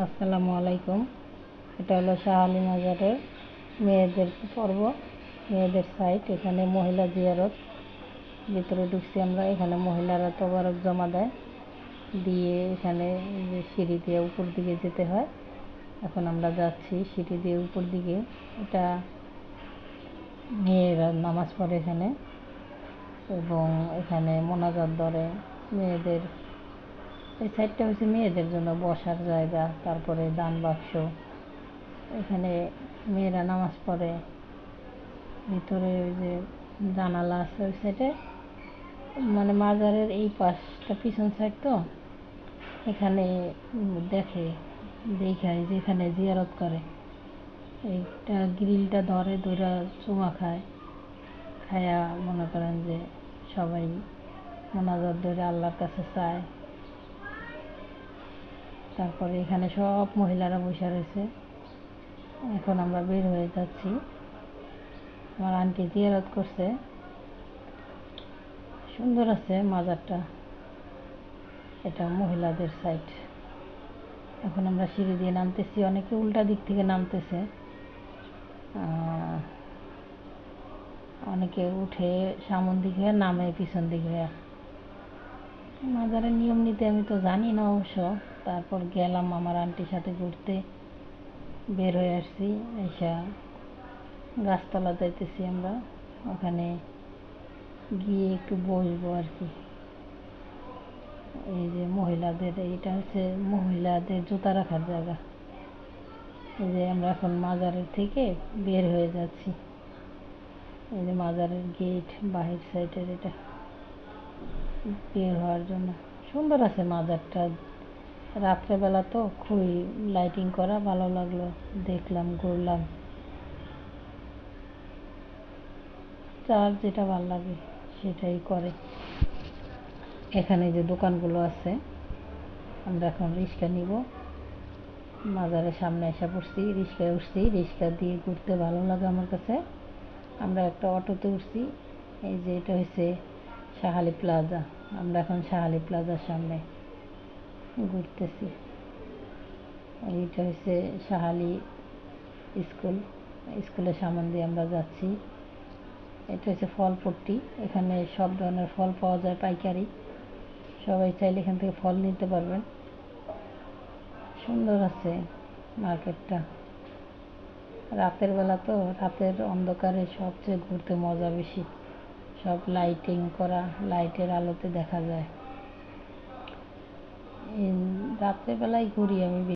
আসসালামু আলাইকুম। এটা হলো শাহ আলী মাজারের মেয়েদের পর্ব, মেয়েদের সাইট। এখানে মহিলা জিয়ারত। ভিতরে ঢুকছি আমরা। এখানে মহিলারা তবারক জমা দেয়, দিয়ে এখানে যে সিঁড়ি দিয়ে উপর দিকে যেতে হয়। এখন আমরা যাচ্ছি সিঁড়ি দিয়ে উপর দিকে। এটা মেয়েরা নামাজ পড়ে এখানে, এবং এখানে মোনাজাত ধরে মেয়েদের। এই সাইডটা হচ্ছে মেয়েদের জন্য বসার জায়গা, তারপরে দান বাক্স। এখানে মেয়েরা নামাজ পড়ে। ভিতরে ওই যে জানালা আছে ওই সাইডে, মানে মাজারের এই পাশটা পিছন সাইড, তো এখানে দেখায় যে এখানে জিয়ারত করে। এইটা গ্রিলটা ধরে চুমা খায়, খায়া মনে করেন যে সবাই মোনাজাত ধরে আল্লাহর কাছে চায়। তারপরে এখানে সব মহিলারা বসে রয়েছে। এখন আমরা বের হয়ে যাচ্ছি। আমার আন্টি জিয়ারত করছে, সুন্দর আছে মাজারটা। এটা মহিলাদের সাইড। এখন আমরা সিঁড়ি দিয়ে নামতেছি। অনেকে উল্টা দিক থেকে নামতেছে, অনেকে উঠে সামন দিকে, নামে পিছন দিকে। মাজারের নিয়ম নীতি আমি তো জানি না অবশ্য। তারপর গেলাম আমার আন্টির সাথে ঘুরতে, বের হয়ে আসছি। এসা গাছতলা যাইতেছি আমরা, ওখানে গিয়ে একটু বসবো আর কি। এই যে মহিলাদের, এইটা হচ্ছে মহিলাদের জুতা রাখার জায়গা। এই যে আমরা এখন মাজারের থেকে বের হয়ে যাচ্ছি। এই যে মাজারের গেট, বাহির সাইডের, এটা বের হওয়ার জন্য। সুন্দর আছে মাজারটা। রাত্রেবেলা তো খুবই লাইটিং করা, ভালো লাগলো, দেখলাম, ঘুরলাম। যার যেটা ভালো লাগে সেটাই করে। এখানে যে দোকানগুলো আছে, আমরা এখন রিক্সা নিব। মাজারের সামনে এসে পড়ছি, রিক্সায় উঠছি। রিক্সা দিয়ে ঘুরতে ভালো লাগে আমার কাছে। আমরা একটা অটোতে উঠছি। এই যে এটা হচ্ছে শাহ আলী প্লাজা। আমরা এখন শাহ আলী প্লাজার সামনে ঘুরতেছি। এইটা হচ্ছে শাহ আলী স্কুল। স্কুলের সামনে দিয়ে আমরা যাচ্ছি। এটা হচ্ছে ফলপট্টি। এখানে সব ধরনের ফল পাওয়া যায় পাইকারি। সবাই চাইলে এখান থেকে ফল নিতে পারবেন। সুন্দর আছে মার্কেটটা। রাতের বেলা তো, রাতের অন্ধকারে সবচেয়ে ঘুরতে মজা বেশি। সব লাইটিং করা, লাইটের আলোতে দেখা যায়। রাত্রেবেলায় ঘুরি আমি।